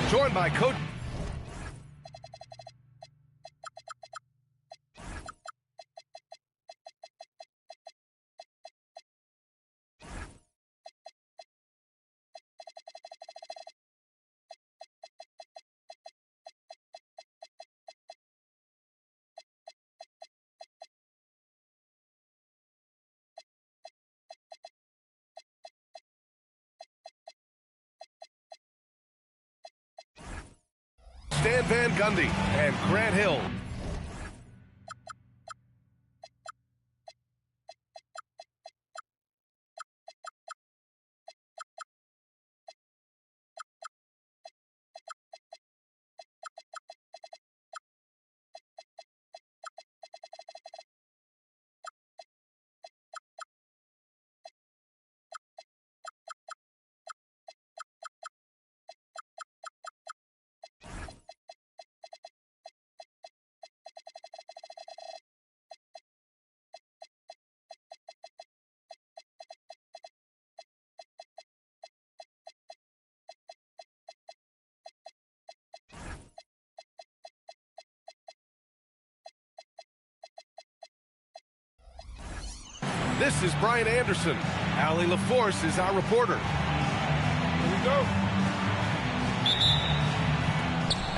joined by Coach. Stan Van Gundy and Grant Hill. This is Brian Anderson. Allie LaForce is our reporter. Here we go.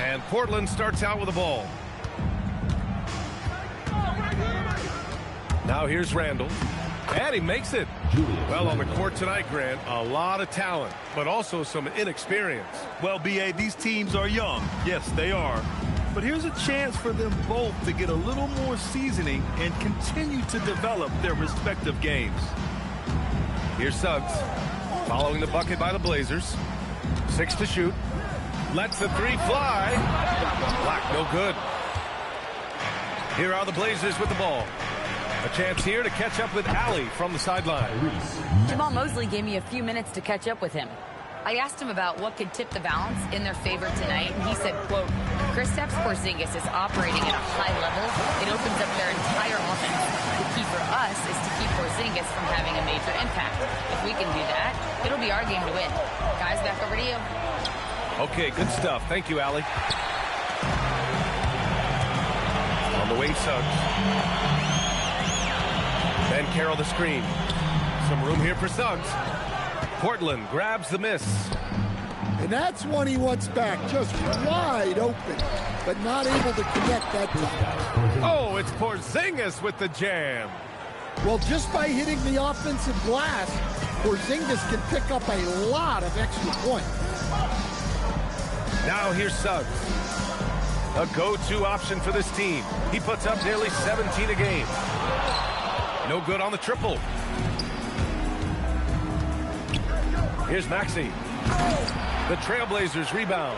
And Portland starts out with the ball. Now here's Randall. And he makes it. Well, on the court tonight, Grant, a lot of talent, but also some inexperience. Well, B.A., these teams are young. Yes, they are. But here's a chance for them both to get a little more seasoning and continue to develop their respective games. Here's Suggs, following the bucket by the Blazers. 6 to shoot. Lets the three fly. Black, no good. Here are the Blazers with the ball. A chance here to catch up with Allie from the sideline. Jamal Mosley gave me a few minutes to catch up with him. I asked him about what could tip the balance in their favor tonight, and he said, quote, Kristaps Porzingis is operating at a high level. It opens up their entire offense. The key for us is to keep Porzingis from having a major impact. If we can do that, it'll be our game to win. Guys, back over to you. Okay, good stuff. Thank you, Allie. On the wing, Suggs. Ben Carroll the screen. Some room here for Suggs. Portland grabs the miss. And that's one he wants back, just wide open, but not able to connect that time. Oh, it's Porzingis with the jam. Well, just by hitting the offensive glass, Porzingis can pick up a lot of extra points. Now here's Suggs. A go-to option for this team. He puts up nearly 17 a game. No good on the triple. Here's Maxey. The Trailblazers rebound.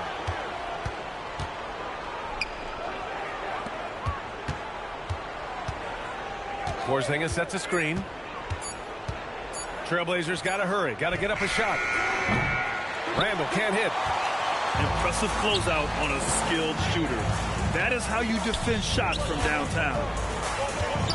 Porzingis sets a screen. Trailblazers got to hurry. Got to get up a shot. Randall can't hit. Impressive closeout on a skilled shooter. That is how you defend shots from downtown.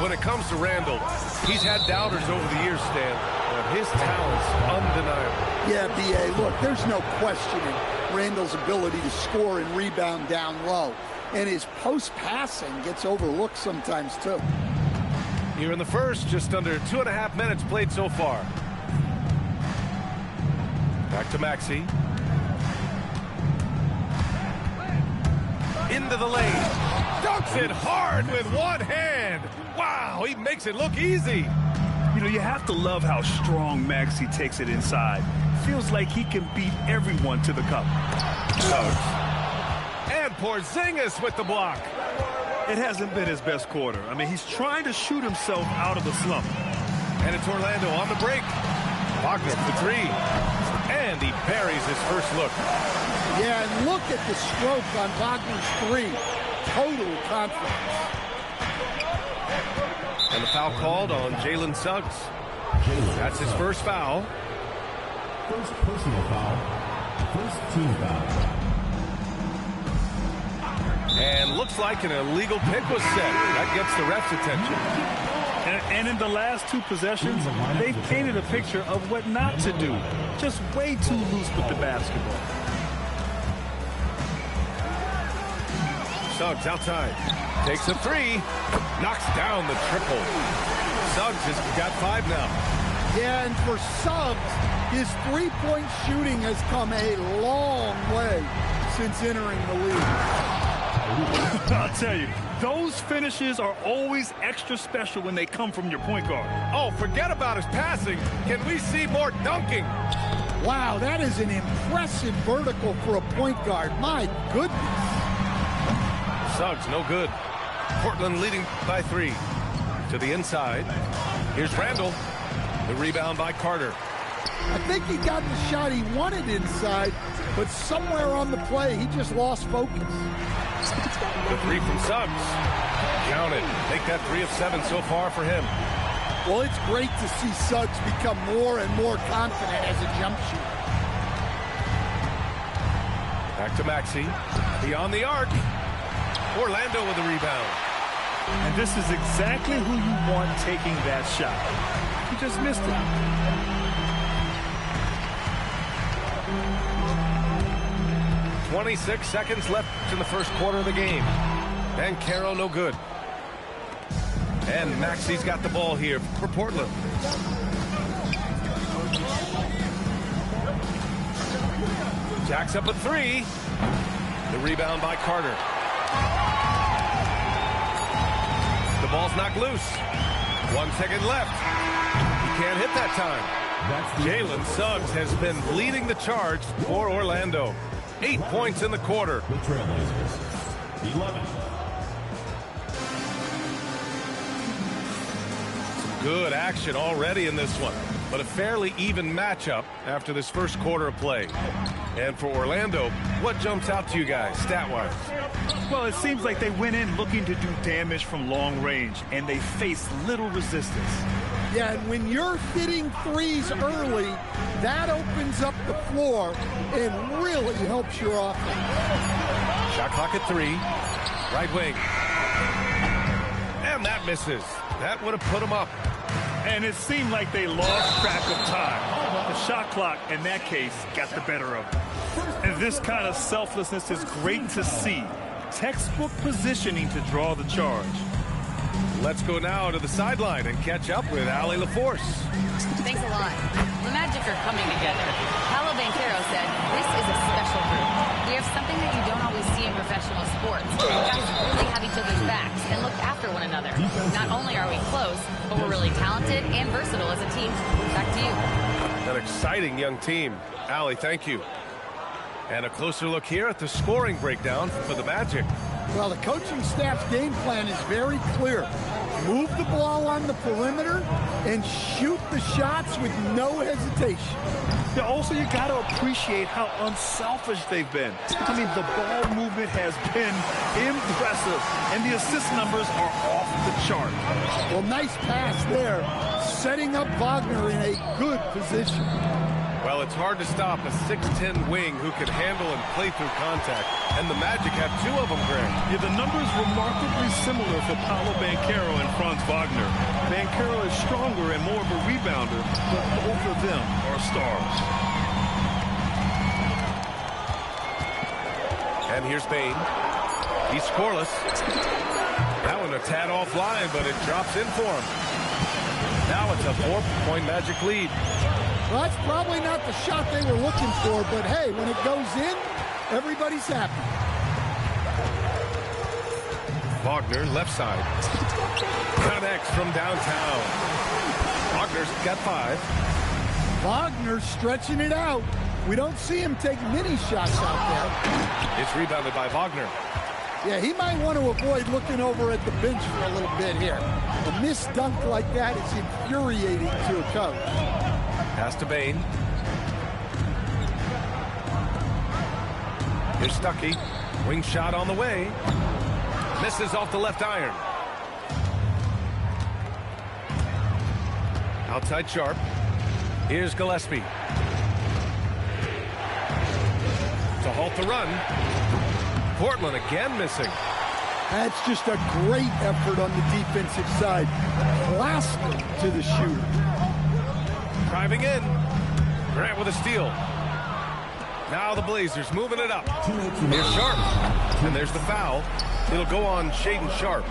When it comes to Randall, he's had doubters over the years, Stan, but his talent's undeniable. Yeah, B.A., look, there's no questioning Randall's ability to score and rebound down low. And his post-passing gets overlooked sometimes, too. Here in the first, just under 2.5 minutes played so far. Back to Maxey. Into the lane. Dunks it hard with one hand. Wow, he makes it look easy. You know, you have to love how strong Maxey takes it inside. Feels like he can beat everyone to the cup. And Porzingis with the block. It hasn't been his best quarter. I mean, he's trying to shoot himself out of the slump. And it's Orlando on the break. Wagner for three. And he buries his first look. Yeah, and look at the stroke on Wagner's three. Total confidence. And the foul called on Jalen Suggs. That's his first foul. First personal foul. First team foul. And looks like an illegal pick was set. That gets the ref's attention. And in the last two possessions, they've painted a picture of what not to do. Just way too loose with the basketball. Suggs outside. Takes a three. Knocks down the triple. Suggs has got 5 now. Yeah, and for Suggs, his three-point shooting has come a long way since entering the league. I'll tell you, those finishes are always extra special when they come from your point guard. Oh, forget about his passing. Can we see more dunking? Wow, that is an impressive vertical for a point guard. My goodness. Suggs, no good. Portland leading by 3. To the inside. Here's Randall. The rebound by Carter. I think he got the shot he wanted inside, but somewhere on the play, he just lost focus. The 3 from Suggs. Counted. Make that 3 of 7 so far for him. Well, it's great to see Suggs become more and more confident as a jump shooter. Back to Maxey. Beyond the arc. Orlando with the rebound. And this is exactly who you want taking that shot. He just missed it. .26 seconds left in the first quarter of the game. Banchero no good. And Maxey's got the ball here for Portland. Jacks up a 3. The rebound by Carter. The ball's knocked loose. 1 second left. He can't hit that time. Jalen Suggs has been leading the charge for Orlando. 8 points in the quarter. The Trailblazers, 11. Good action already in this one, but a fairly even matchup after this first quarter of play. And for Orlando, what jumps out to you guys, stat-wise? Well, it seems like they went in looking to do damage from long range, and they faced little resistance. Yeah, and when you're hitting threes early, that opens up the floor and really helps your offense. Shot clock at 3. Right wing. And that misses. That would have put him up. And it seemed like they lost track of time. The shot clock, in that case, got the better of them. And this kind of selflessness is great to see. Textbook positioning to draw the charge. Let's go now to the sideline and catch up with Allie LaForce. Thanks a lot. The Magic are coming together. Paolo Banchero said, this is a special group. We have something that you don't always see in professional sports. You guys really have each other's backs and look after one another. Not only are we close, but we're really talented and versatile as a team. Back to you. An exciting young team. Allie, thank you. And a closer look here at the scoring breakdown for the Magic. Well, the coaching staff's game plan is very clear. Move the ball on the perimeter and shoot the shots with no hesitation. Yeah, also, you got to appreciate how unselfish they've been. I mean, the ball movement has been impressive, and the assist numbers are off the chart. Well, nice pass there, setting up Wagner in a good position. Well, it's hard to stop a 6'10 wing who can handle and play through contact. And the Magic have 2 of them, Greg. Yeah, the numbers remarkably similar for Paolo Banchero and Franz Wagner. Banchero is stronger and more of a rebounder, but both of them are stars. And here's Bane. He's scoreless. That one a tad offline, but it drops in for him. Now it's a 4-point Magic lead. Well, that's probably not the shot they were looking for, but hey, when it goes in, everybody's happy. Wagner, left side. Connects from downtown. Wagner's got 5. Wagner stretching it out. We don't see him take many shots out there. It's rebounded by Wagner. Yeah, he might want to avoid looking over at the bench for a little bit here. A missed dunk like that is infuriating to a coach. Pass to Bane. Here's Stuckey. Wing shot on the way. Misses off the left iron. Outside Sharp. Here's Gillespie. To halt the run. Portland again missing. That's just a great effort on the defensive side. Plastered to the shooter. Driving in. Grant with a steal. Now the Blazers moving it up. Here's Sharp. And there's the foul. It'll go on Shaden Sharp.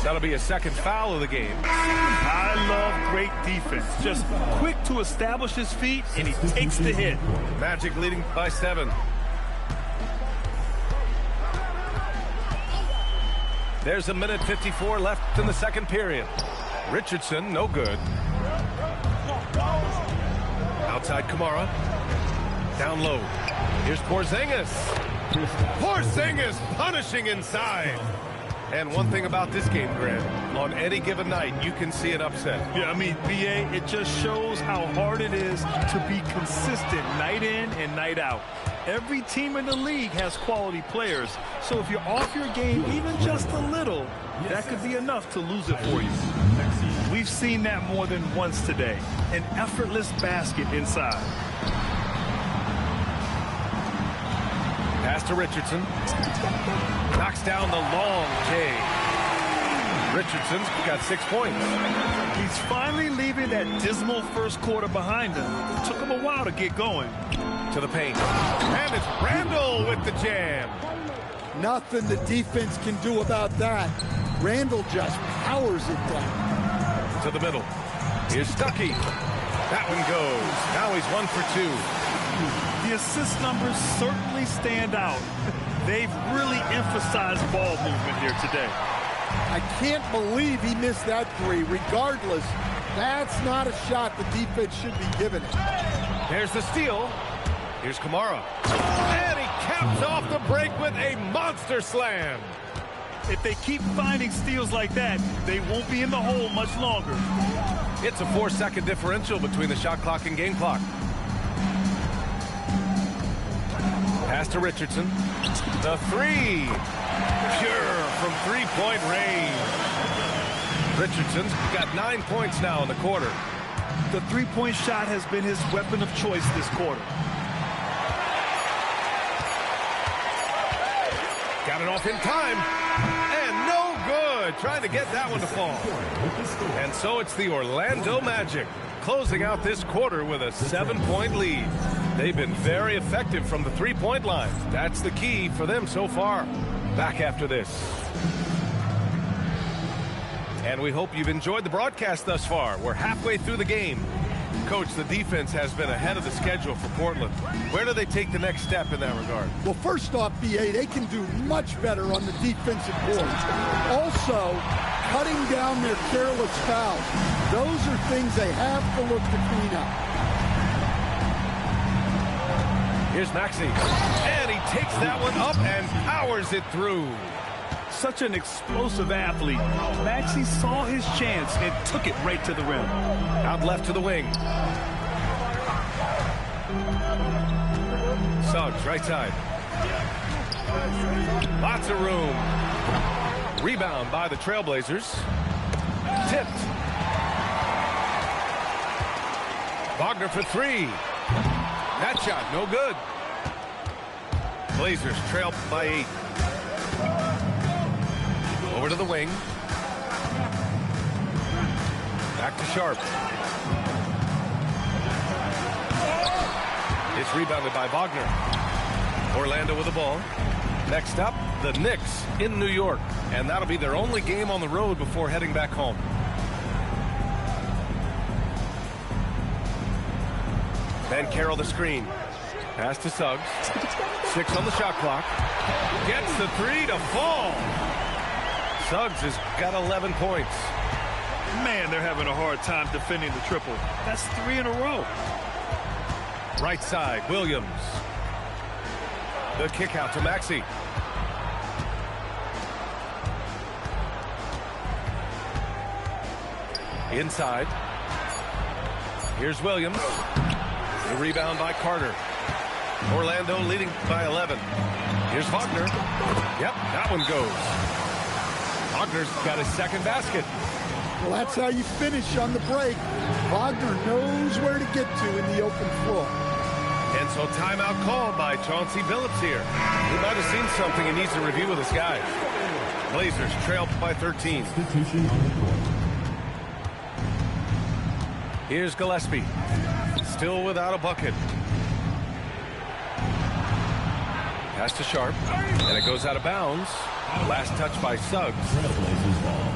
That'll be a second foul of the game. I love great defense. Just quick to establish his feet, and he takes the hit. Magic leading by 7. There's a minute 54 left in the second period. Richardson, no good. Outside Kamara. Down low. Here's Porzingis. Porzingis punishing inside. And one thing about this game, Grant, on any given night, you can see an upset. Yeah, I mean, BA, it just shows how hard it is to be consistent night in and night out. Every team in the league has quality players, so if you're off your game even just a little, that could be enough to lose it for you. We've seen that more than once today. An effortless basket inside. Pass to Richardson. Knocks down the long J. Richardson's got 6 points. He's finally leaving that dismal first quarter behind him. It took him a while to get going. To the paint. And it's Randall with the jam. Nothing the defense can do about that. Randall just powers it down. To the middle. Here's Stuckey. That one goes. Now he's 1 for 2. The assist numbers certainly stand out. They've really emphasized ball movement here today. I can't believe he missed that 3. Regardless, that's not a shot the defense should be giving it. There's the steal. Here's Kamara. And he caps off the break with a monster slam. If they keep finding steals like that, they won't be in the hole much longer. It's a 4-second differential between the shot clock and game clock. Pass to Richardson. The 3. Pure from three-point range. Richardson's got 9 points now in the quarter. The three-point shot has been his weapon of choice this quarter. Got it off in time. And no good. Trying to get that one to fall. And so it's the Orlando Magic closing out this quarter with a 7-point lead. They've been very effective from the three-point line. That's the key for them so far. Back after this. And we hope you've enjoyed the broadcast thus far. We're halfway through the game. Coach, the defense has been ahead of the schedule for Portland. Where do they take the next step in that regard? Well, first off, BA, they can do much better on the defensive boards. Also, cutting down their careless fouls. Those are things they have to look to clean up. Here's Maxey. And he takes that one up and powers it through. Such an explosive athlete. Maxey saw his chance and took it right to the rim. Out left to the wing. Suggs, right side. Lots of room. Rebound by the Trailblazers. Tipped. Wagner for 3. That shot, no good. Blazers trail by 8. Over to the wing. Back to Sharp. It's rebounded by Wagner. Orlando with the ball. Next up, the Knicks in New York. And that'll be their only game on the road before heading back home. Van Carroll the screen. Pass to Suggs. 6 on the shot clock. Gets the 3 to fall. Suggs has got 11 points. Man, they're having a hard time defending the triple. That's 3 in a row. Right side, Williams. The kick out to Maxey. Inside. Here's Williams. The rebound by Carter. Orlando leading by 11. Here's Wagner. Yep, that one goes. Wagner's got his second basket. Well, that's how you finish on the break. Wagner knows where to get to in the open floor. And so timeout called by Chauncey Billups here. He might have seen something he needs to review with his guys. Blazers trail by 13. Here's Gillespie. Still without a bucket. Pass to Sharp. And it goes out of bounds. Last touch by Suggs. Trailblazers ball.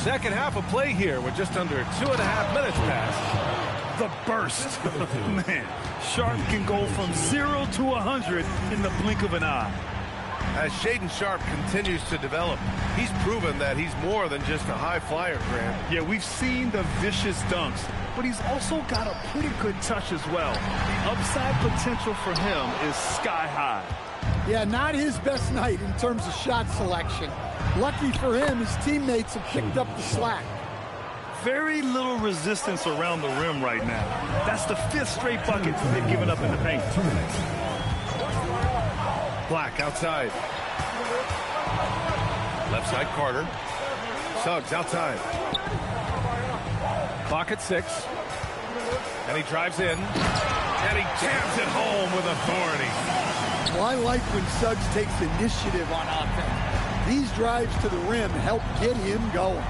Second half of play here with just under 2.5 minutes passed. The burst. Man, Sharp can go from 0 to 100 in the blink of an eye. As Shaedon Sharp continues to develop, he's proven that he's more than just a high flyer, Grant. Yeah, we've seen the vicious dunks, but he's also got a pretty good touch as well. The upside potential for him is sky high. Yeah, not his best night in terms of shot selection. Lucky for him, his teammates have picked up the slack. Very little resistance around the rim right now. That's the 5th straight bucket they've given up in the paint. Black outside. Left side Carter. Suggs outside. Clock at 6. And he drives in. And he jams it home with authority. Well, I like when Suggs takes initiative on offense. These drives to the rim help get him going.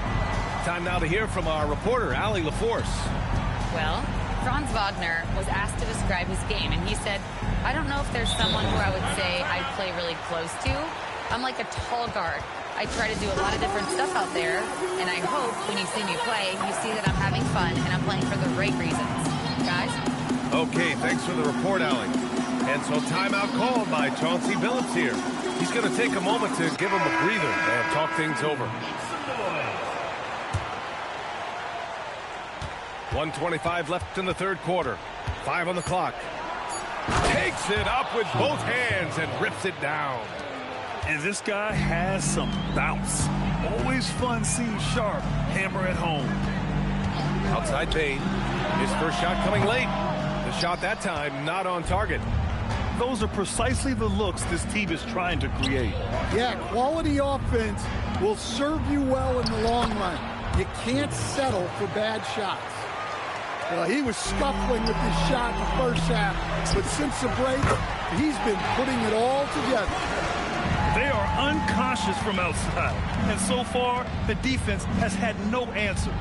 Time now to hear from our reporter, Allie LaForce. Well, Franz Wagner was asked to describe his game, and he said, I don't know if there's someone who I would say I play really close to. I'm like a tall guard. I try to do a lot of different stuff out there, and I hope when you see me play, you see that I'm having fun and I'm playing for the right reasons. Guys? Okay, thanks for the report, Allie. And so timeout called by Chauncey Billups here. He's going to take a moment to give him a breather and talk things over. 1:25 left in the third quarter. 5 on the clock. Takes it up with both hands and rips it down. And this guy has some bounce. Always fun seeing Sharp hammer at home. Outside Bane. His first shot coming late. The shot that time not on target. Those are precisely the looks this team is trying to create. Yeah, quality offense will serve you well in the long run. You can't settle for bad shots. Well, he was scuffling with his shot in the first half, but since the break, he's been putting it all together. They are unconscious from outside, and so far, the defense has had no answer.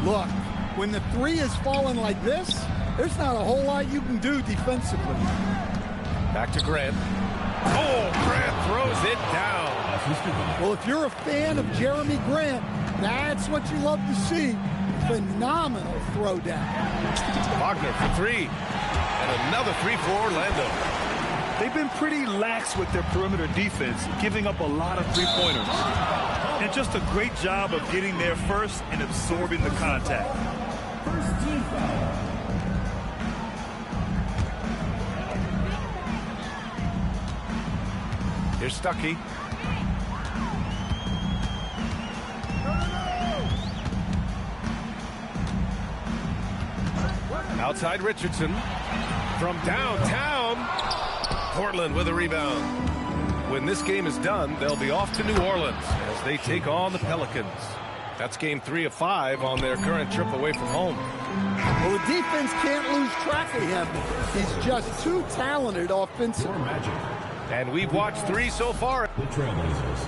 Look, when the three is falling like this, there's not a whole lot you can do defensively. Back to Grant. Oh, Grant throws it down. Well, if you're a fan of Jeremy Grant, that's what you love to see. Phenomenal throwdown. Wagner for 3. And another 3 for Orlando. They've been pretty lax with their perimeter defense, giving up a lot of three-pointers. And just a great job of getting there first and absorbing the contact. First team foul. Here's Stuckey. Outside Richardson. From downtown. Portland with a rebound. When this game is done, they'll be off to New Orleans as they take on the Pelicans. That's game 3 of 5 on their current trip away from home. Well, the defense can't lose track of him. He's just too talented offensively. Magic. And we've watched 3 so far. The Trailblazers.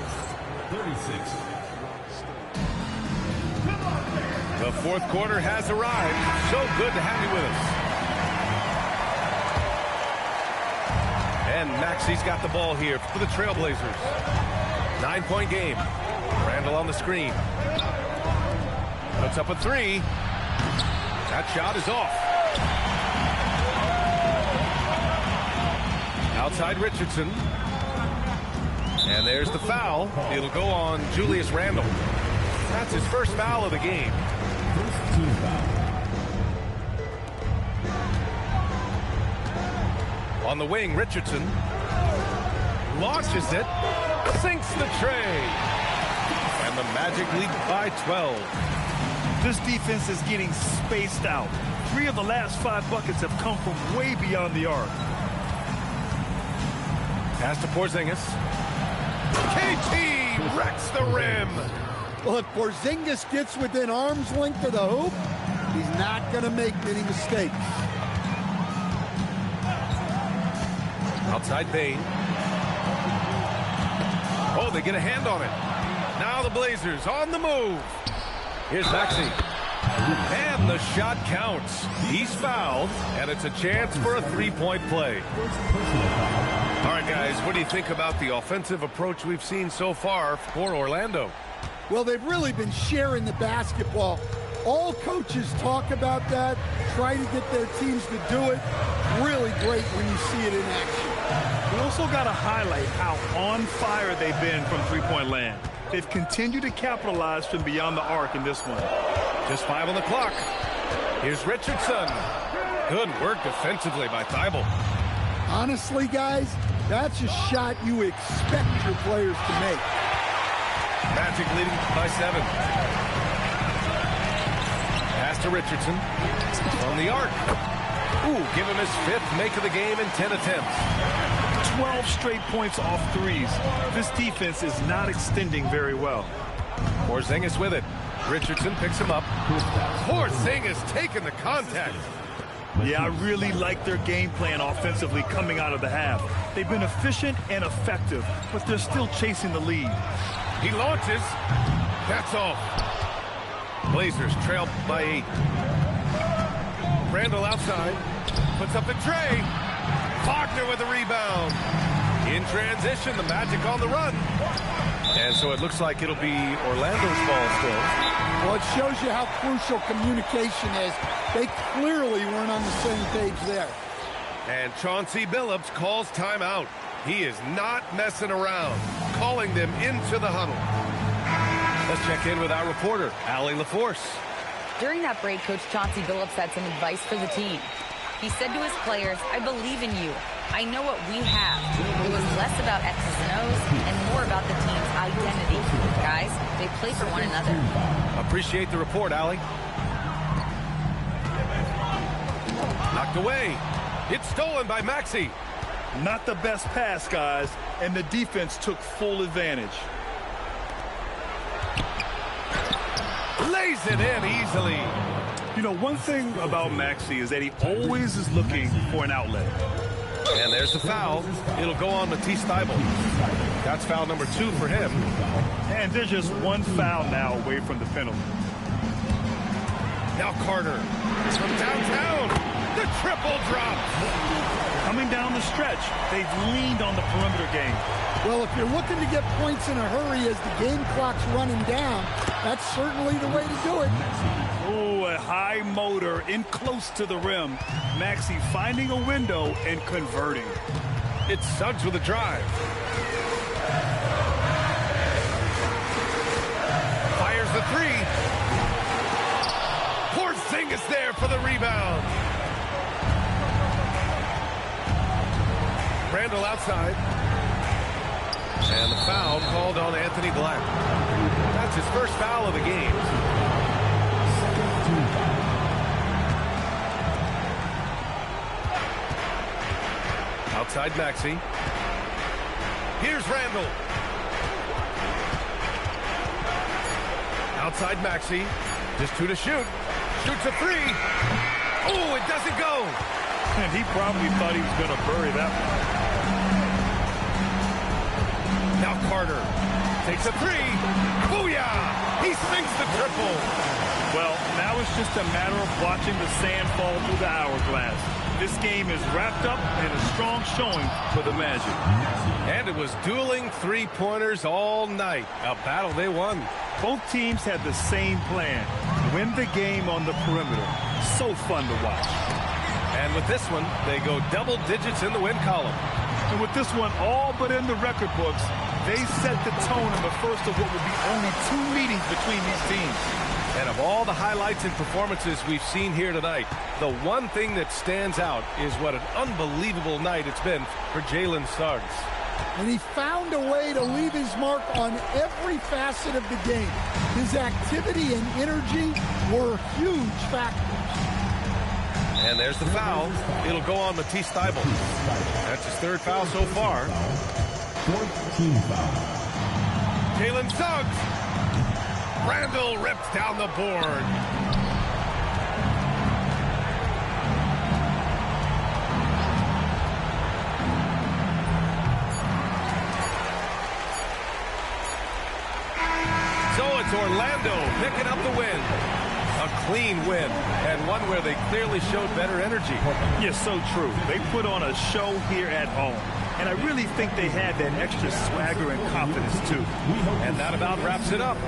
36. The fourth quarter has arrived. So good to have you with us. And Maxi's got the ball here for the Trailblazers. 9-point game. Randall on the screen. Puts up a 3. That shot is off. Outside Richardson. And there's the foul. It'll go on Julius Randle. That's his first foul of the game. First team foul. On the wing, Richardson launches it, sinks the tray, and the Magic lead by 12. This defense is getting spaced out. 3 of the last 5 buckets have come from way beyond the arc. Pass to Porzingis. KT wrecks the rim. Well, if Porzingis gets within arm's length of the hoop, he's not going to make many mistakes. Outside Bane. Oh, they get a hand on it. Now the Blazers on the move. Here's Maxey. And the shot counts. He's fouled, and it's a chance for a three-point play. All right, guys, what do you think about the offensive approach we've seen so far for Orlando? Well, they've really been sharing the basketball. All coaches talk about that, try to get their teams to do it. Really great when you see it in action. We also got to highlight how on fire they've been from three-point land. They've continued to capitalize from beyond the arc in this one. Just 5 on the clock. Here's Richardson. Good work defensively by Thibault. Honestly, guys, that's a shot you expect your players to make. Magic leading by 7. Pass to Richardson. On the arc. Ooh, give him his 5th make of the game in 10 attempts. 12 straight points off threes. This defense is not extending very well. Porzingis with it. Richardson picks him up. Porzingis taking the contact. Yeah, I really like their game plan offensively coming out of the half. They've been efficient and effective, but they're still chasing the lead. He launches. That's all. Blazers trail by 8. Randall outside. Puts up the tray. Wagner with the rebound. In transition, the Magic on the run. And so it looks like it'll be Orlando's ball still. Well, it shows you how crucial communication is. They clearly weren't on the same page there. And Chauncey Billups calls timeout. He is not messing around, calling them into the huddle. Let's check in with our reporter, Allie LaForce. During that break, Coach Chauncey Billups had some advice for the team. He said to his players, "I believe in you. I know what we have." It was less about X's and O's and more about the team's identity. Guys, they play for one another. Appreciate the report, Allie. Knocked away. It's stolen by Maxey. Not the best pass, guys, and the defense took full advantage. Lays it in easily. You know, one thing about Maxey is that he always is looking for an outlet. And there's the foul. It'll go on Matisse Thybulle. That's foul number 2 for him. And they're just one foul now away from the penalty. Now Carter from downtown. The triple drop. Coming down the stretch, they've leaned on the perimeter game. Well, if you're looking to get points in a hurry as the game clock's running down, that's certainly the way to do it. Oh, a high motor in close to the rim. Maxey finding a window and converting. It's Suggs with a drive. Fires the 3. Porzingis there for the rebound. Randall outside. And the foul called on Anthony Black. That's his first foul of the game. Outside Maxey. Here's Randall. Outside Maxey. Just 2 to shoot. Shoots a 3. Oh, it doesn't go. And he probably thought he was going to bury that one. Now Carter takes a 3. Booyah! He sinks the triple. Well, now it's just a matter of watching the sand fall through the hourglass. This game is wrapped up and a strong showing for the Magic. And it was dueling three-pointers all night. A battle they won. Both teams had the same plan. Win the game on the perimeter. So fun to watch. And with this one, they go double digits in the win column. And with this one all but in the record books, they set the tone in the first of what will be only 2 meetings between these teams. And of all the highlights and performances we've seen here tonight, the one thing that stands out is what an unbelievable night it's been for Jalen Suggs. And he found a way to leave his mark on every facet of the game. His activity and energy were huge factors. And there's the foul. It'll go on Matisse Thybulle. That's his 3rd foul so far. 4th team foul. Jalen Suggs. Randall rips down the board. So it's Orlando picking up the win. A clean win, and one where they clearly showed better energy. Yeah, so true. They put on a show here at home. And I really think they had that extra swagger and confidence, too. And that about wraps it up.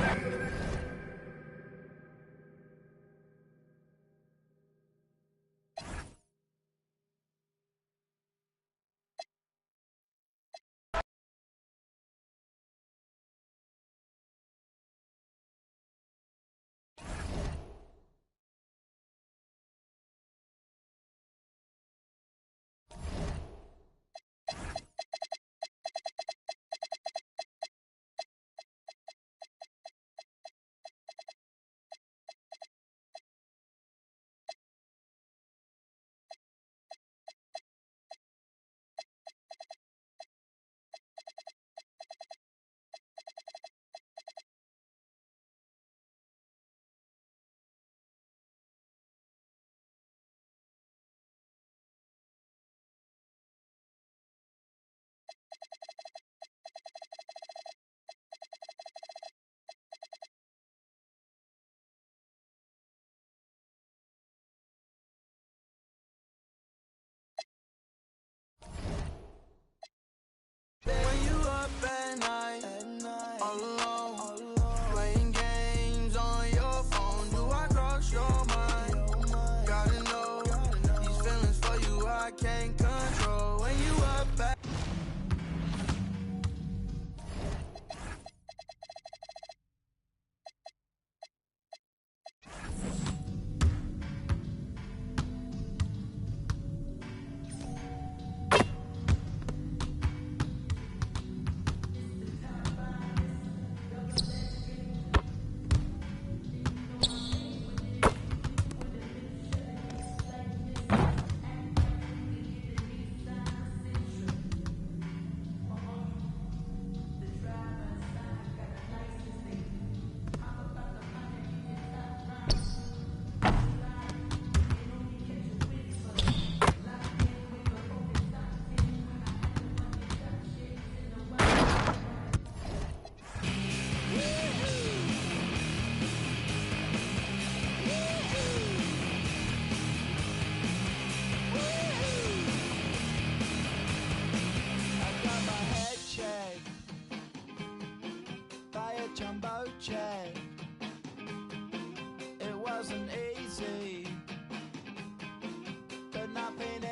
Jumbo jet. It wasn't easy, but nothing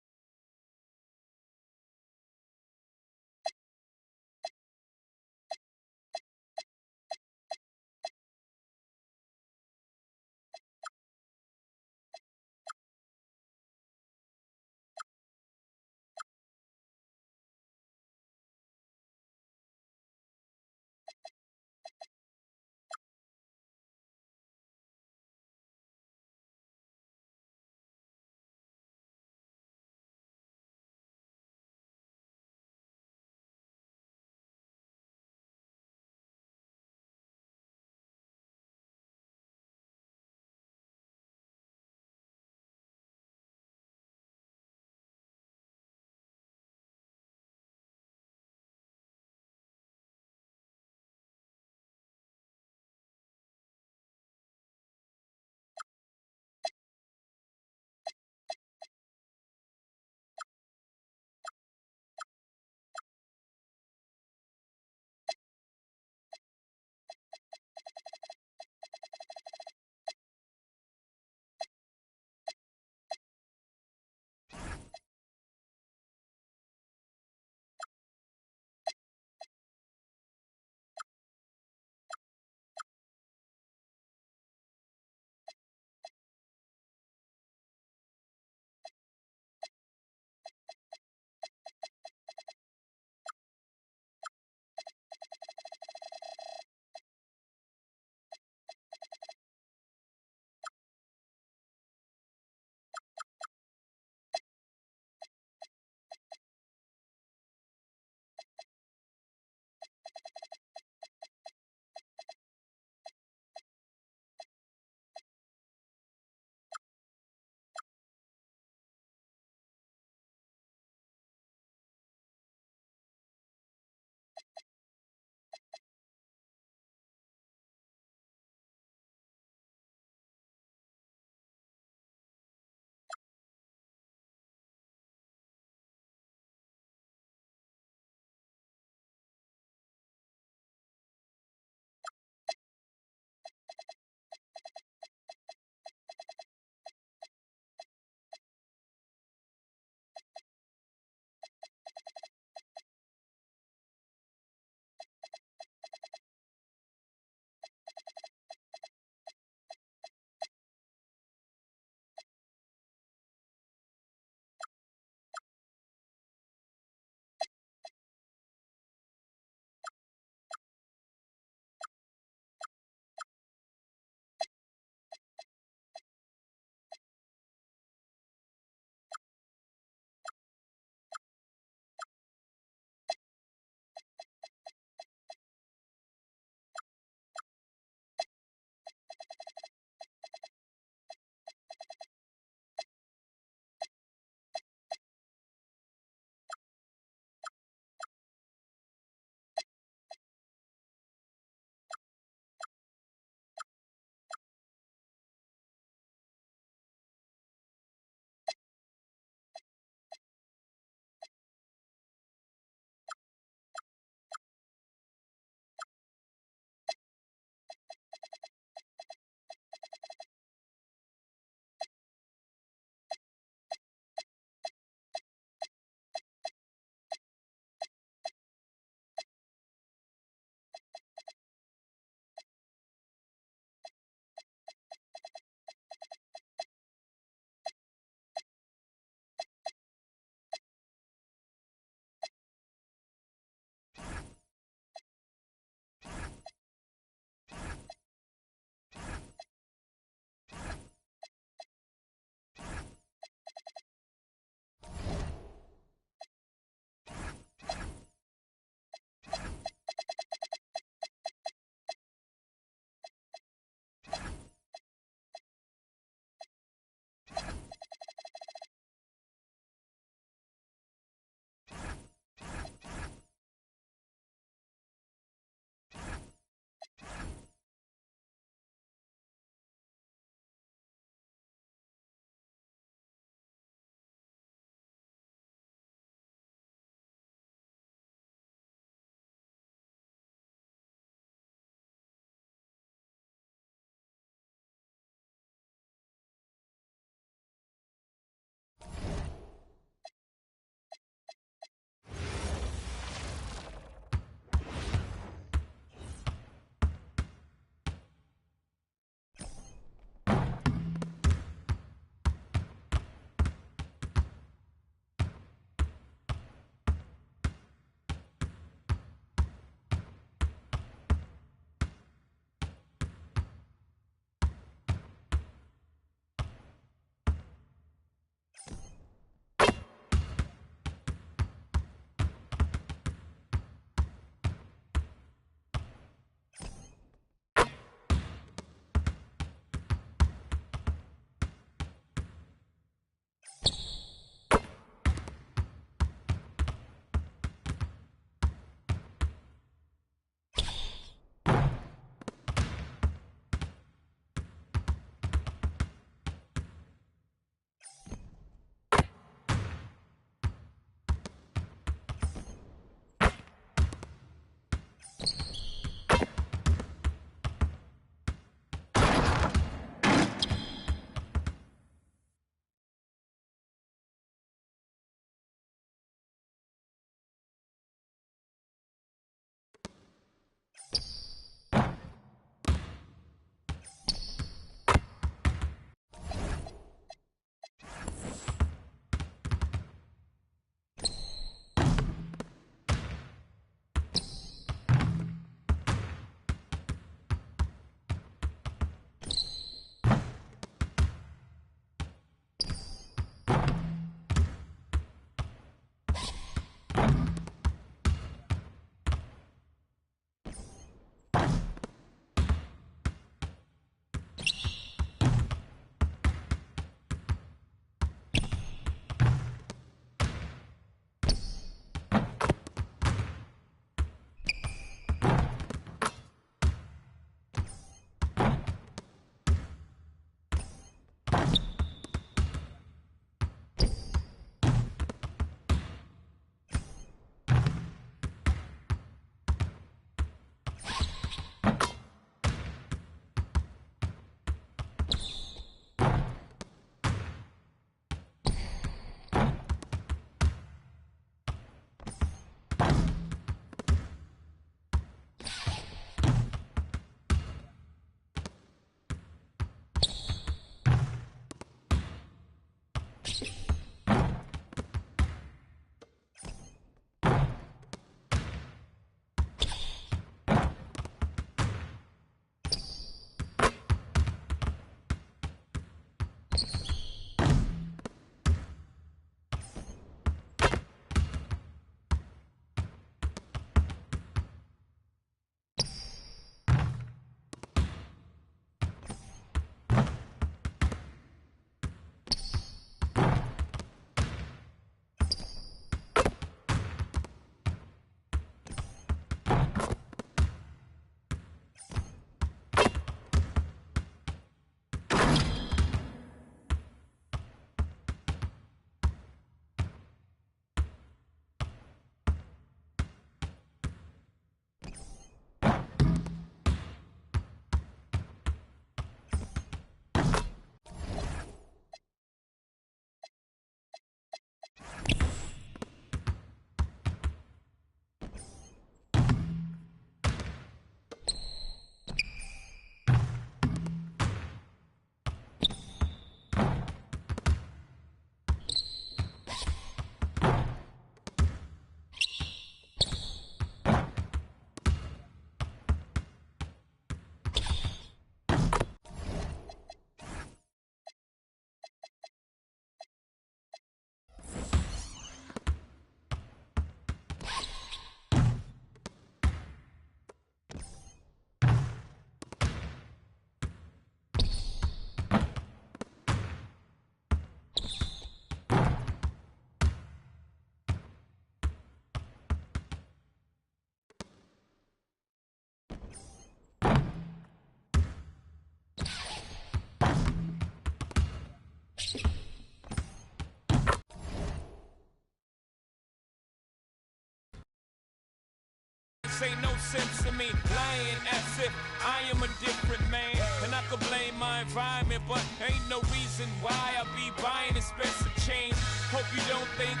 This ain't no sense to me, lying as if I am a different man. And I could blame my environment, but ain't no reason why I be buying expensive chains. Hope you don't think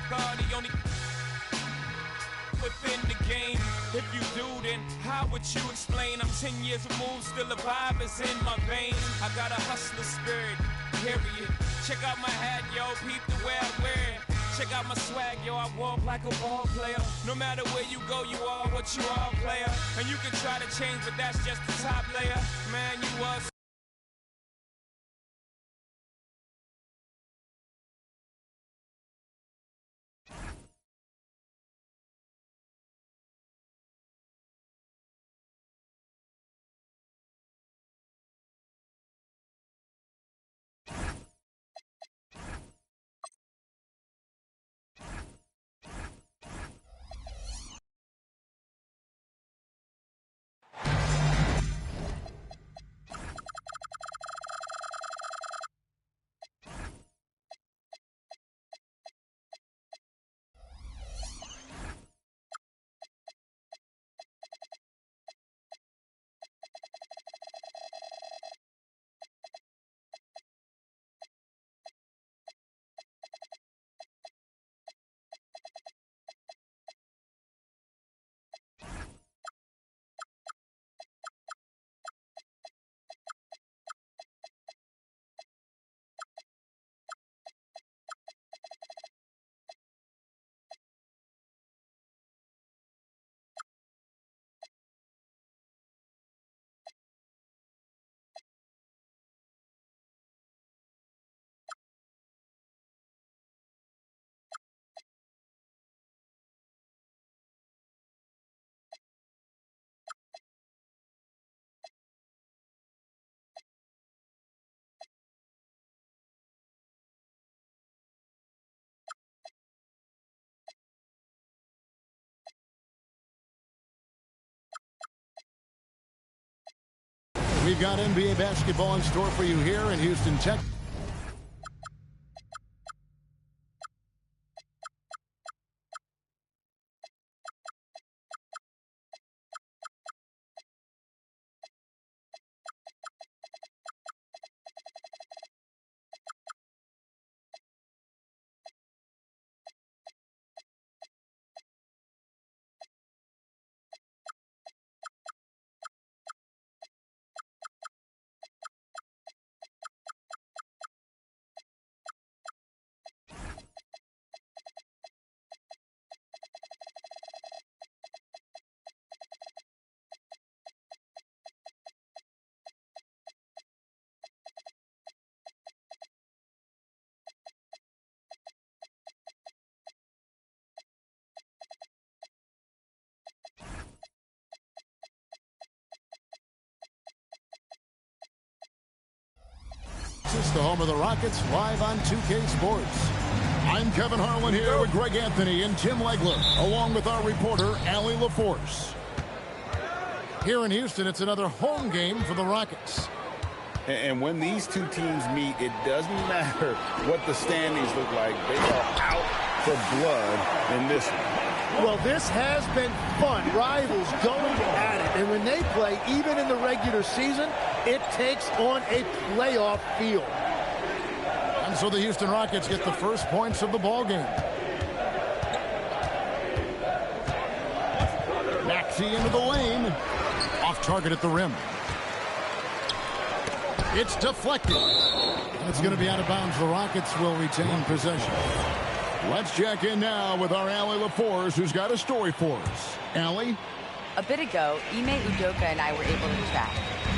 God, the only within the game. If you do, then how would you explain? I'm 10 years removed, still a vibe is in my veins. I got a hustler spirit, period. Check out my hat, yo, peep the way I wear it. Check out my swag, yo, I walk like a ball player. No matter where you go, you are what you are, player. And you can try to change, but that's just the top layer. Man, you was We've got NBA basketball in store for you here in Houston, Texas. This is the home of the Rockets, live on 2K Sports. I'm Kevin Harlan here with Greg Anthony and Tim Legler, along with our reporter, Allie LaForce. Here in Houston, it's another home game for the Rockets. And when these two teams meet, it doesn't matter what the standings look like. They are out for blood in this one. Well, this has been fun. Rivals going at it. And when they play, even in the regular season, it takes on a playoff feel. And so the Houston Rockets get the first points of the ball game. Maxey into the lane. Off target at the rim. It's deflected. It's going to be out of bounds. The Rockets will retain possession. Let's check in now with our Allie LaForce, who's got a story for us. Allie? A bit ago, Ime Udoka and I were able to chat.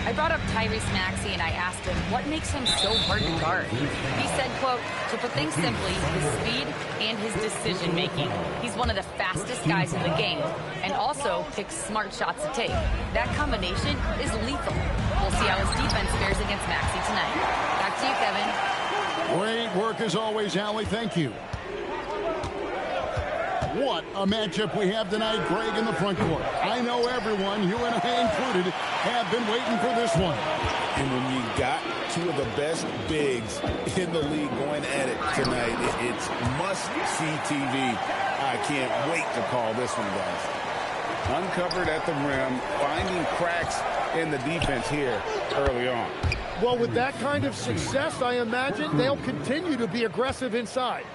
I brought up Tyrese Maxey and I asked him what makes him so hard to guard. He said, quote, to put things simply, his speed and his decision making. He's one of the fastest guys in the game and also picks smart shots to take. That combination is lethal. We'll see how his defense fares against Maxey tonight. Back to you, Kevin. Great work as always, Allie. Thank you. What a matchup we have tonight, Greg, in the front court. I know everyone, you and I included, have been waiting for this one. And when you got two of the best bigs in the league going at it tonight, it's must-see TV. I can't wait to call this one, guys. uncovered at the rim, finding cracks in the defense here early on. Well, with that kind of success, I imagine they'll continue to be aggressive inside.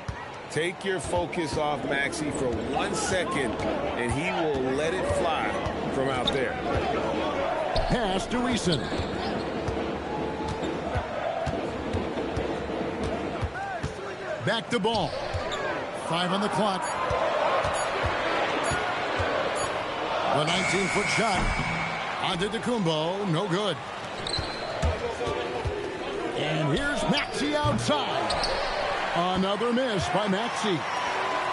Take your focus off Maxey for 1 second, and he will let it fly from out there. Pass to Eason. Back to ball. 5 on the clock. The 19-foot shot. Antetokounmpo, no good. And here's Maxey outside. Another miss by Maxey.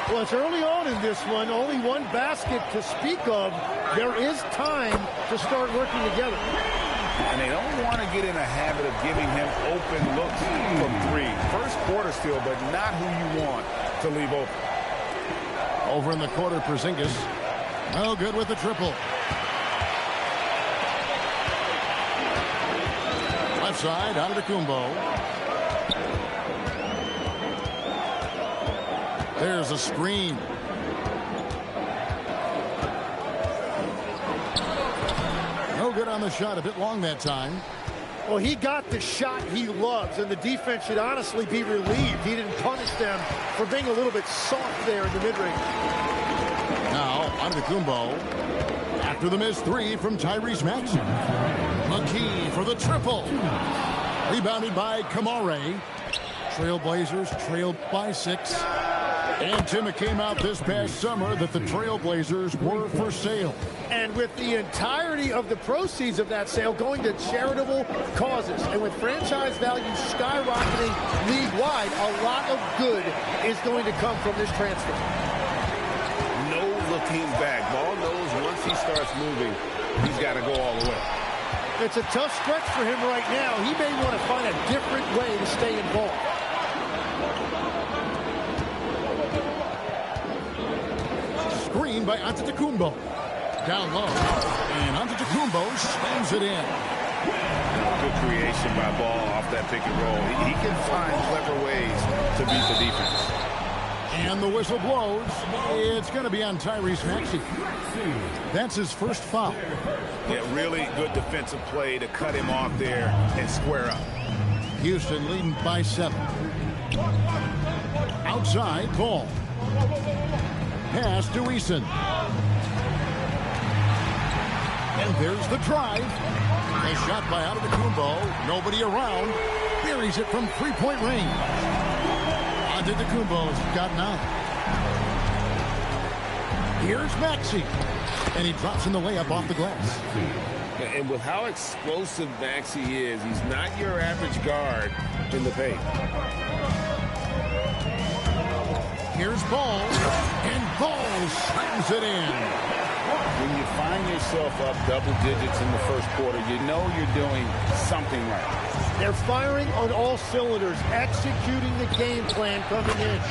Well, it's early on in this one. Only one basket to speak of. There is time to start working together. And they don't want to get in a habit of giving him open looks from 3. First quarter still, but not who you want to leave open. Over in the quarter, Porzingis. No good with the triple. Left side, Antetokounmpo. There's a screen. No good on the shot. A bit long that time. Well, he got the shot he loves, and the defense should honestly be relieved. He didn't punish them for being a little bit soft there in the mid-range. Now, Antetokounmpo. After the missed 3 from Tyrese Maxey. McKee for the triple. Rebounded by Kamare. Trailblazers trailed by 6. And Tim, it came out this past summer that the Trailblazers were for sale. And with the entirety of the proceeds of that sale going to charitable causes, and with franchise value skyrocketing league-wide, a lot of good is going to come from this transfer. No looking back. Ball knows once he starts moving, he's got to go all the way. It's a tough stretch for him right now. He may want to find a different way to stay involved. Screen by Antetokounmpo. Down low. And Antetokounmpo slams it in. Good creation by Ball off that pick and roll. He can find clever ways to beat the defense. And the whistle blows. It's going to be on Tyrese Maxey. That's his first foul. Yeah, really good defensive play to cut him off there and square up. Houston leading by 7. Outside, Ball. Pass to Eason. And there's the drive. A shot by Antetokounmpo. Nobody around. Buries it from three-point range. Antetokounmpo's gotten out. Here's Maxey. And he drops in the layup off the glass. And with how explosive Maxey is, he's not your average guard in the paint. Here's Ball. And Ball slams it in. When you find yourself up double digits in the first quarter, you know you're doing something right. They're firing on all cylinders, executing the game plan coming in.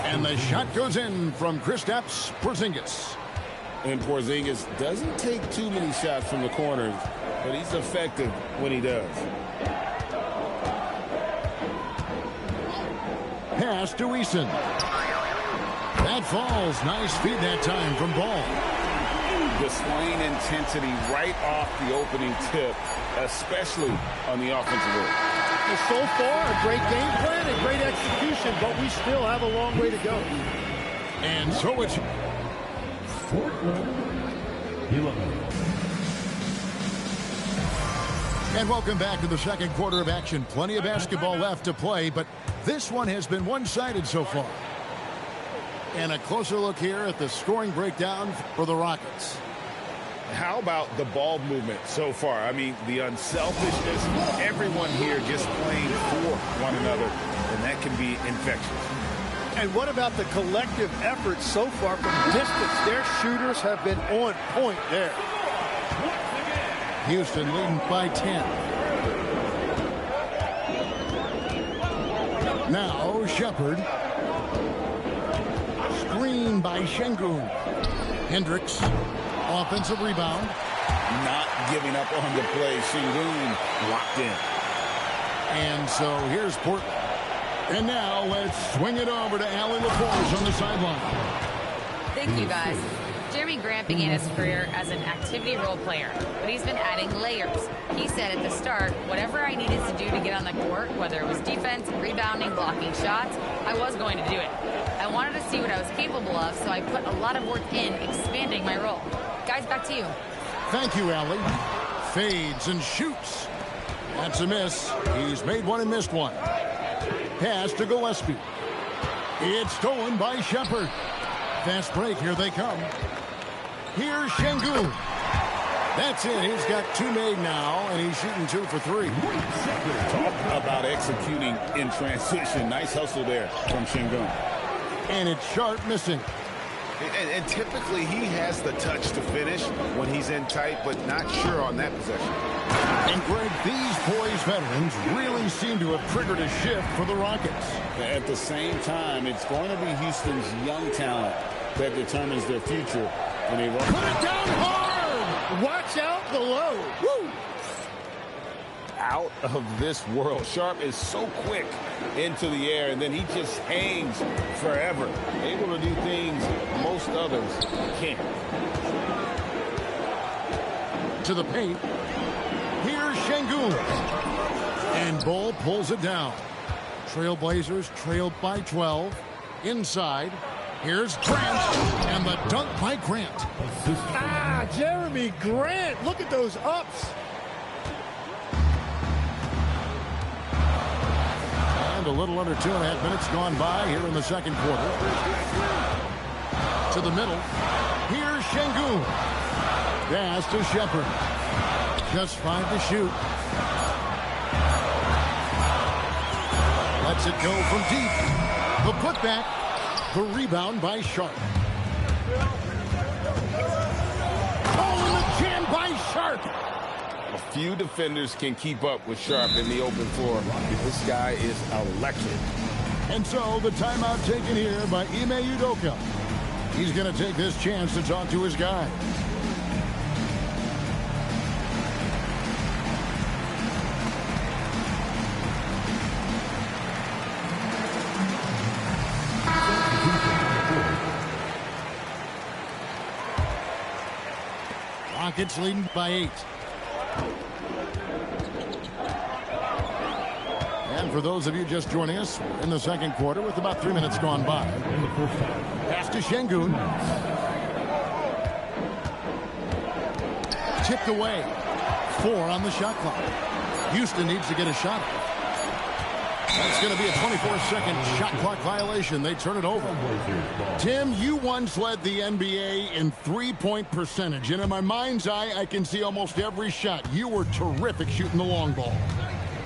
And the shot goes in from Kristaps Porzingis. And Porzingis doesn't take too many shots from the corners, but he's effective when he does. Pass to Eason. That falls. Nice feed that time from Ball. Displaying intensity right off the opening tip, especially on the offensive end. So far, a great game plan and great execution, but we still have a long way to go. And so it's... And welcome back to the second quarter of action. Plenty of basketball left to play, but this one has been one-sided so far. And a closer look here at the scoring breakdown for the Rockets. How about the ball movement so far? I mean, the unselfishness, everyone here just playing for one another, and that can be infectious. And what about the collective effort so far from distance? Their shooters have been on point there. Houston leading by 10. Now Shepard. Screen by Şengün. Hendricks. Offensive rebound. Not giving up on the play. Şengün locked in. And so here's Portland. And now let's swing it over to Allie LaForce on the sideline. Thank you, guys. Jeremy Grant began his career as an activity role player, but he's been adding layers. He said at the start, whatever I needed to do to get on the court, whether it was defense, rebounding, blocking shots, I was going to do it. I wanted to see what I was capable of, so I put a lot of work in expanding my role. Guys, back to you. Thank you, Allie. Fades and shoots. That's a miss. He's made one and missed one. Pass to Gillespie. It's stolen by Shepard. Fast break. Here they come. Here's Şengün. That's it. He's got two made now, and he's shooting 2 for 3. Talk about executing in transition. Nice hustle there from Şengün. And it's Sharp missing. And typically he has the touch to finish when he's in tight, but not sure on that possession. And Greg, these poised veterans really seem to have triggered a shift for the Rockets. At the same time, it's going to be Houston's young talent that determines their future. And they put it down hard! Watch out below. Woo! Out of this world. Sharp is so quick into the air, and then he just hangs forever. Able to do things most others can't. To the paint. Here's Şengün. And Bull pulls it down. Trailblazers trailed by 12. Inside. Here's Grant. And the dunk by Grant. Jeremy Grant. Look at those ups. A little under 2.5 minutes gone by here in the second quarter. To the middle. Here's Şengün. Pass to Shepard. Just 5 to shoot. Lets it go from deep. The putback. The rebound by Sharp. Oh, and the jam by Sharp. A few defenders can keep up with Sharp in the open floor. This guy is electric. And so the timeout taken here by Ime Udoka. He's going to take this chance to talk to his guy. Rockets leading by 8. And for those of you just joining us in the second quarter with about 3 minutes gone by. Pass to Şengün. Tipped away. 4 on the shot clock. Houston needs to get a shot. That's going to be a 24-second shot clock violation. They turn it over. Tim, you once led the NBA in three-point percentage. And in my mind's eye, I can see almost every shot. You were terrific shooting the long ball.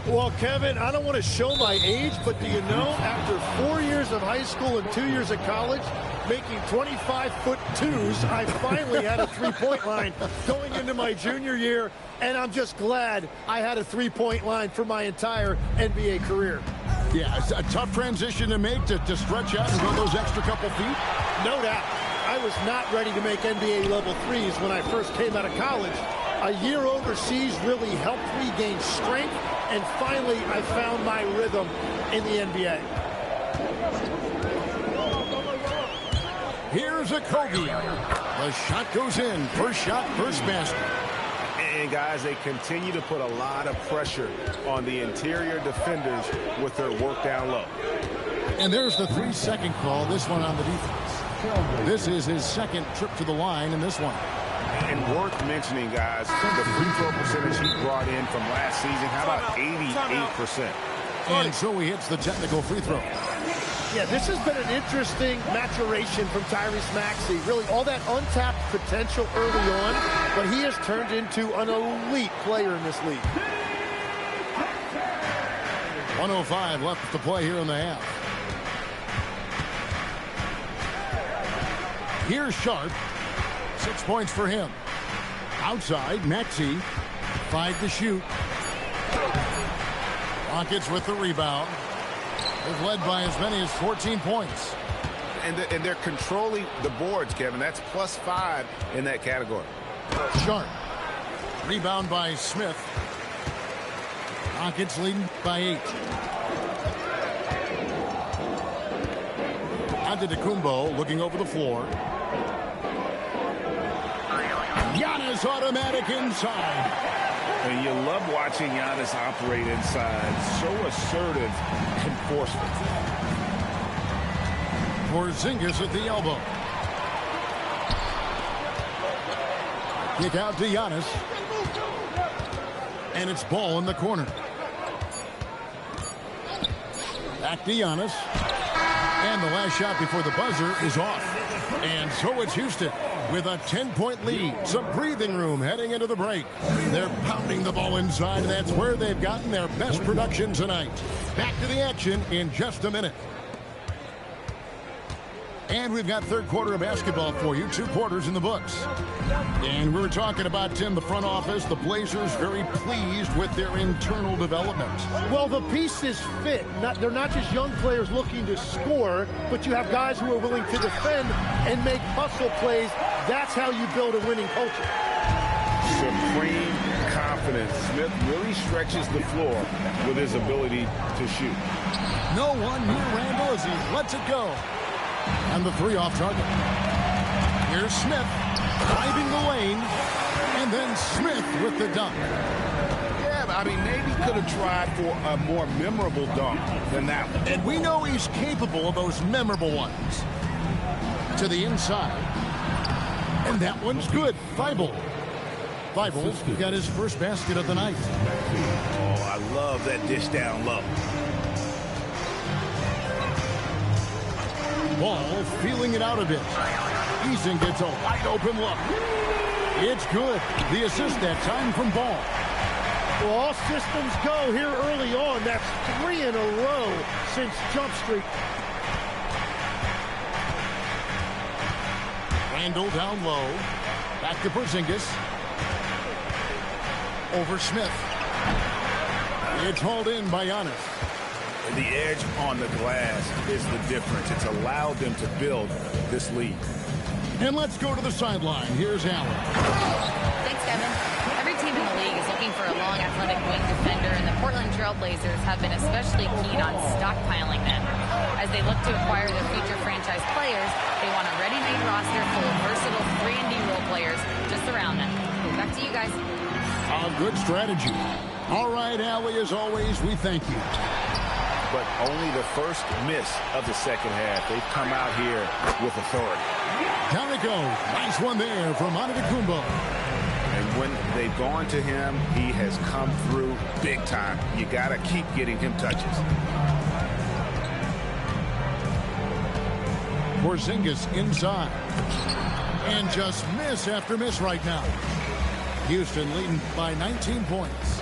Well, Kevin, I don't want to show my age, but do you know, after 4 years of high school and 2 years of college, making 25-foot-2s, I finally had a three-point line going into my junior year, and I'm just glad I had a three-point line for my entire NBA career. Yeah, it's a tough transition to make to stretch out and go those extra couple feet. No doubt. I was not ready to make NBA level threes when I first came out of college. A year overseas really helped me gain strength, and finally I found my rhythm in the NBA. Here's a Kobe. The shot goes in. First shot, first basket. And guys, they continue to put a lot of pressure on the interior defenders with their work down low. And there's the 3-second call, this one on the defense. This is his second trip to the line in this one. And worth mentioning, guys, the free throw percentage he brought in from last season. How about 88%? And so he hits the technical free throw. Yeah, this has been an interesting maturation from Tyrese Maxey. Really, all that untapped potential early on, but he has turned into an elite player in this league. 1:05 left to play here in the half. Here's Sharp. 6 points for him. Outside, Maxey. 5 to shoot. Rockets with the rebound. They've led by as many as 14 points. And they're controlling the boards, Kevin. That's +5 in that category. Sharp. Rebound by Smith. Rockets leading by 8. Antetokounmpo looking over the floor. Giannis automatic inside. And you love watching Giannis operate inside. So assertive enforcement. Porzingis at the elbow. Kick out to Giannis. And it's ball in the corner. Back to Giannis. And the last shot before the buzzer is off. And so it's Houston with a 10-point lead. Some breathing room heading into the break. They're pounding the ball inside, and that's where they've gotten their best production tonight. Back to the action in just a minute. And we've got third quarter of basketball for you. 2 quarters in the books. And we were talking about, Tim, the front office. The Blazers very pleased with their internal development. Well, the pieces fit. They're not just young players looking to score, but you have guys who are willing to defend and make hustle plays. That's how you build a winning culture. Supreme confidence. Smith really stretches the floor with his ability to shoot. No one near Randall as he lets it go. And the 3 off target. Here's Smith driving the lane. And then Smith with the dunk. Yeah, I mean, maybe could have tried for a more memorable dunk than that one. And we know he's capable of those memorable ones. To the inside. And that one's good. Thibault got his first basket of the night. Oh, I love that dish down low. Ball feeling it out a bit. Eason gets a wide open look. It's good. The assist that time from Ball. Well, all systems go here early on. That's 3 in a row since Jump Street. Randall down low. Back to Porzingis. Over Smith. It's hauled in by Giannis. The edge on the glass is the difference. It's allowed them to build this lead. And let's go to the sideline. Here's Allen. Thanks, Kevin. Every team in the league is looking for a long, athletic wing defender, and the Portland Trail Blazers have been especially keen on stockpiling them. As they look to acquire their future franchise players, they want a ready-made roster full of versatile 3-and-D role players to surround them. Back to you guys. A good strategy. All right, Allie, as always, we thank you. But only the first miss of the second half. They've come out here with authority. Down it goes. Nice one there from Antetokounmpo. And when they've gone to him, he has come through big time. You got to keep getting him touches. Porzingis inside. And just miss after miss right now. Houston leading by 19 points.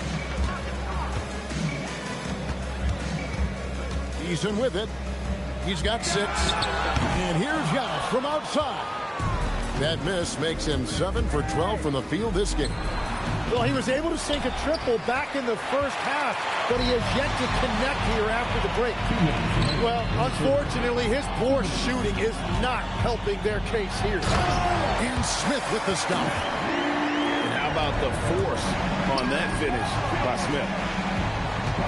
Eason with it. He's got 6. And here's Giannis from outside. That miss makes him 7 for 12 from the field this game. Well, he was able to sink a triple back in the first half, but he has yet to connect here after the break. Well, unfortunately, his poor shooting is not helping their case here. And Smith with the stop. And how about the force on that finish by Smith?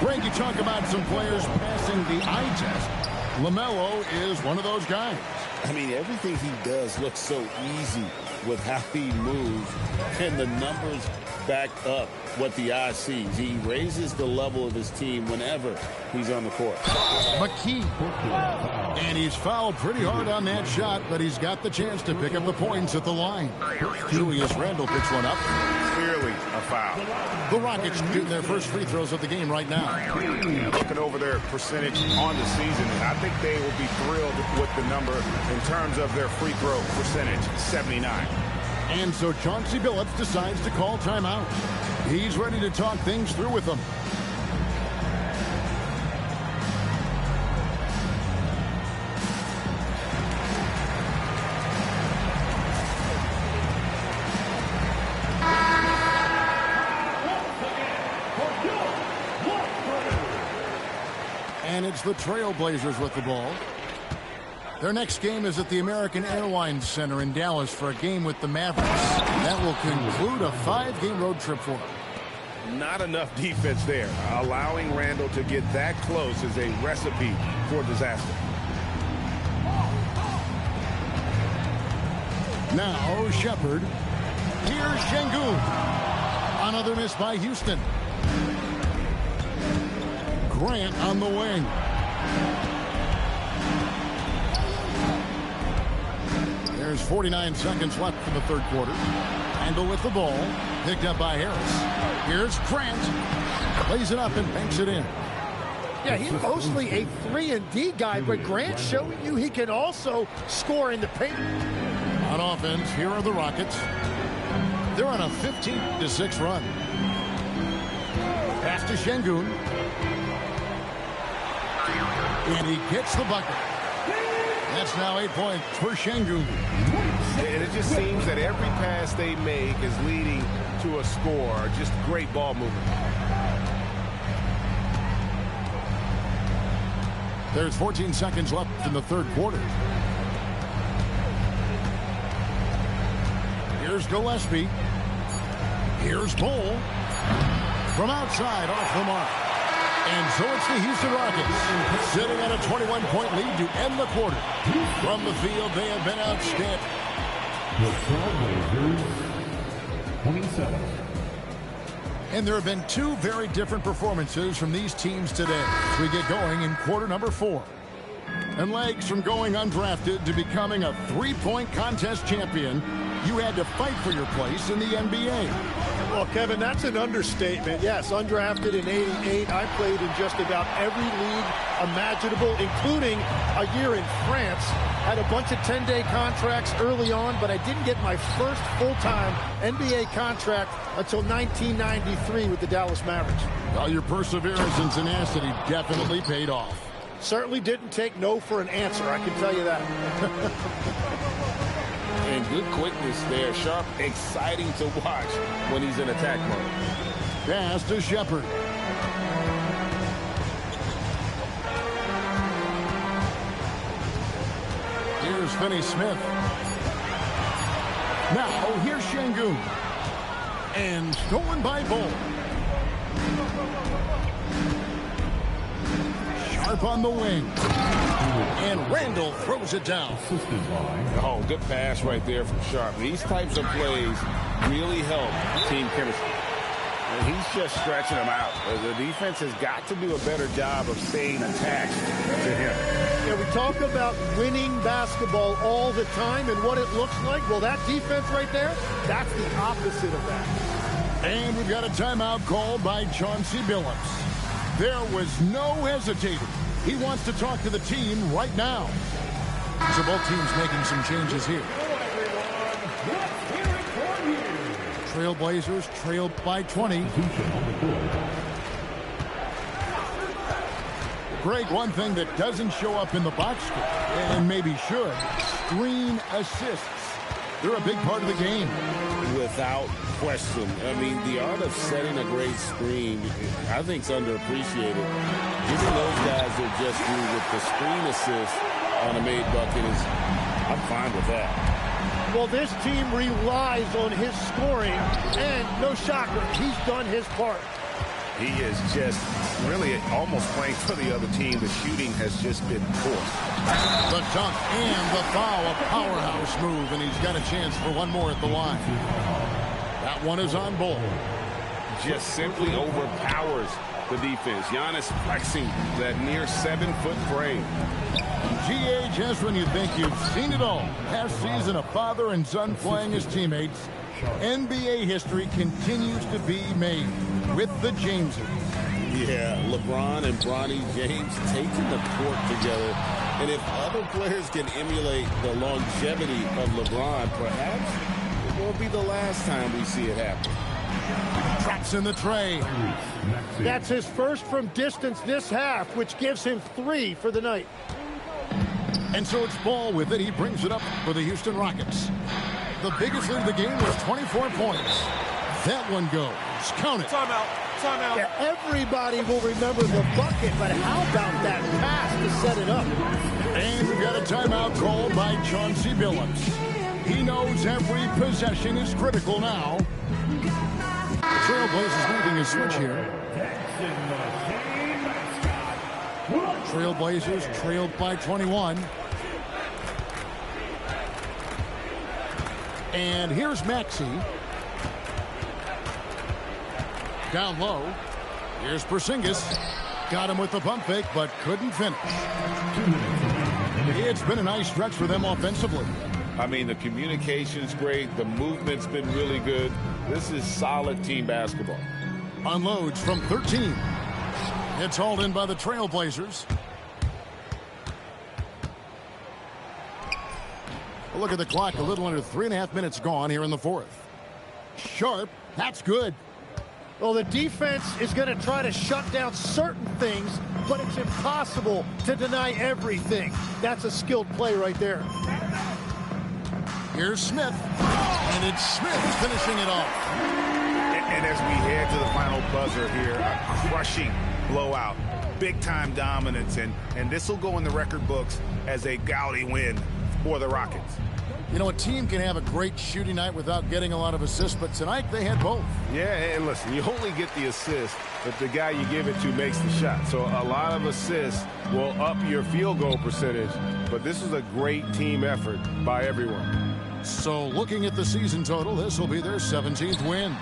Greg, you talk about some players passing the eye test. LaMelo is one of those guys. I mean, everything he does looks so easy with how he moves, and the numbers back up what the eye sees. He raises the level of his team whenever he's on the court. McKee. And he's fouled pretty hard on that shot, but he's got the chance to pick up the points at the line. Julius Randle picks one up. Clearly a foul. The Rockets shooting their first free throws of the game right now. Looking over their percentage on the season, and I think they will be thrilled with the number in terms of their free throw percentage, 79. And so Chauncey Billups decides to call timeout. He's ready to talk things through with them. And it's the Trailblazers with the ball. Their next game is at the American Airlines Center in Dallas for a game with the Mavericks. That will conclude a 5-game road trip for them. Not enough defense there. Allowing Randall to get that close is a recipe for disaster. Now Shepherd. Here's Şengün. Another miss by Houston. Grant on the wing. There's 49 seconds left in the third quarter. Handle with the ball. Picked up by Harris. Here's Grant. Plays it up and banks it in. Yeah, he's mostly a 3-and-D guy, but Grant's showing you he can also score in the paint. On offense, here are the Rockets. They're on a 15-6 run. Pass to Şengün. And he gets the bucket. That's now 8 points for Şengün. And it just seems that every pass they make is leading to a score. Just great ball movement. There's 14 seconds left in the third quarter. Here's Gillespie. Here's Bull. From outside, off the mark. And so it's the Houston Rockets sitting on a 21-point lead to end the quarter. From the field, they have been outstanding. The Trailblazers, 27. And there have been two very different performances from these teams today as we get going in quarter number 4. And legs from going undrafted to becoming a three-point contest champion, you had to fight for your place in the NBA. Well, Kevin, that's an understatement. Yes, undrafted in '88. I played in just about every league imaginable, including a year in France. Had a bunch of 10-day contracts early on, but I didn't get my first full-time NBA contract until 1993 with the Dallas Mavericks. Well, your perseverance and tenacity definitely paid off. Certainly didn't take no for an answer, I can tell you that. And good quickness there. Sharp, exciting to watch when he's in attack mode. Pass to Shepard. Here's Finney-Smith. Now, here's Şengün. And stolen by Bull. Sharp on the wing. And Randall throws it down. Oh, good pass right there from Sharp. These types of plays really help team chemistry. And he's just stretching them out. The defense has got to do a better job of staying attached to him. Yeah, we talk about winning basketball all the time and what it looks like. Well, that defense right there, that's the opposite of that. And we've got a timeout called by Chauncey Billups. There was no hesitating. He wants to talk to the team right now. So both teams making some changes here. Trailblazers trailed by 20. Greg, one thing that doesn't show up in the box score, and maybe should, screen assists. They're a big part of the game. Without question. I mean, the art of setting a great screen, I think, is underappreciated. Giving those guys their just due with the screen assist on a made bucket is, I'm fine with that. Well, this team relies on his scoring, and no shocker, he's done his part. He is just really almost playing for the other team. The shooting has just been poor. The dunk and the foul, a powerhouse move, and he's got a chance for one more at the line. That one is on Bull. Just simply overpowers the defense. Giannis flexing that near 7-foot frame. GA, just when you think you've seen it all. Past season, a father and son playing as teammates. NBA history continues to be made with the Jameses. Yeah, LeBron and Bronny James taking the court together. And if other players can emulate the longevity of LeBron, perhaps it won't be the last time we see it happen. Traps in the tray. That's his first from distance this half, which gives him 3 for the night. And so it's Ball with it. He brings it up for the Houston Rockets. The biggest lead of the game was 24 points. That one goes. Count it. Timeout. Timeout. Yeah, everybody will remember the bucket, but how about that pass to set it up? And we've got a timeout called by Chauncey Billups. He knows every possession is critical now. The Trailblazers making a switch here. Trailblazers trailed by 21. And here's Maxey. Down low. Here's Porzingis. Got him with the pump fake, but couldn't finish. It's been a nice stretch for them offensively. I mean, the communication's great. The movement's been really good. This is solid team basketball. Unloads from 13. It's hauled in by the Trailblazers. Look at the clock. A little under 3.5 minutes gone here in the fourth. Sharp. That's good. Well, the defense is going to try to shut down certain things, but it's impossible to deny everything. That's a skilled play right there. Here's Smith. And it's Smith finishing it off. And as we head to the final buzzer here, a crushing blowout, big-time dominance, and this will go in the record books as a gaudy win for the Rockets. You know, a team can have a great shooting night without getting a lot of assists, but tonight they had both. Yeah, and listen, you only get the assist if the guy you give it to makes the shot. So a lot of assists will up your field goal percentage, but this is a great team effort by everyone. So looking at the season total, this will be their 17th win.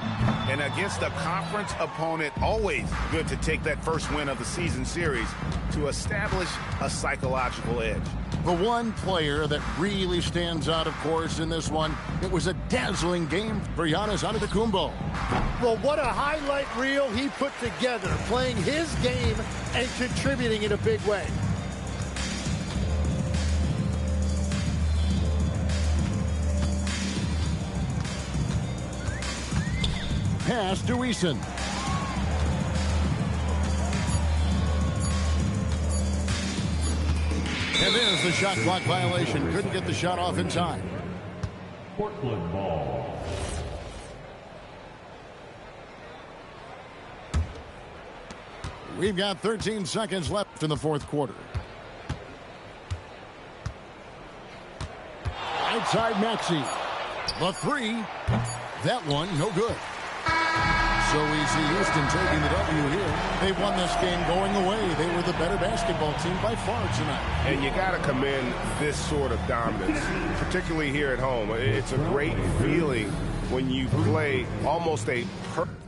And against a conference opponent, always good to take that first win of the season series to establish a psychological edge. The one player that really stands out, of course, in this one, it was a dazzling game for Giannis Antetokounmpo. Well, what a highlight reel he put together, playing his game and contributing in a big way. Pass to Eason. And there's the shot clock violation. Couldn't get the shot off in time. Portland ball. We've got 13 seconds left in the fourth quarter. Outside Maxey. The three. That one, no good. So easy, Houston taking the W here. They won this game going away. They were the better basketball team by far tonight. And you got to commend this sort of dominance, particularly here at home. It's a great feeling when you play almost a perfect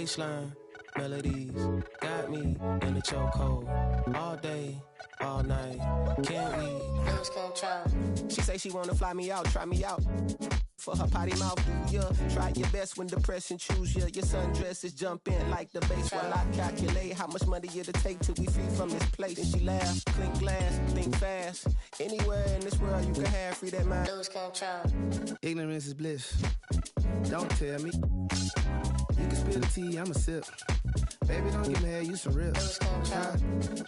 baseline melodies got me in the chokehold all day, all night. Can't we lose control? She say she wanna fly me out, try me out. For her potty mouth, do ya? Try your best when depression choose ya. Your sundresses jump in like the bass while I calculate how much money it'll take till we free from this place. And she laugh, clink glass, think fast. Anywhere in this world you can have free that mind. Lose control. Ignorance is bliss. Don't tell me. You can spill the tea, I'ma sip. Baby, don't get mad, you some rip. Lose control.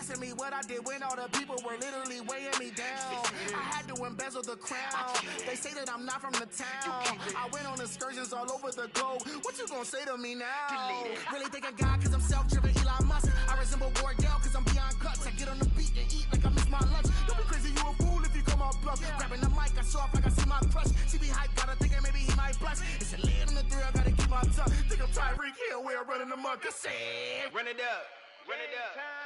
asking me what I did when all the people were literally weighing me down. I had to embezzle the crown. They say that I'm not from the town. I went on excursions all over the globe. What you gonna say to me now? Really think of God cause I'm self-driven Elon Musk. I resemble Wardell cause I'm beyond guts. I get on the beat and eat like I miss my lunch. Don't be crazy, you a fool if you come out bluff. Grabbing the mic, I show off like I see my crush. She be hyped, gotta think maybe he might blush. It's a lay in the three, I gotta keep my tongue. Think I'm Tyreek Hill, we're running the muck. I said, run it up, run it up.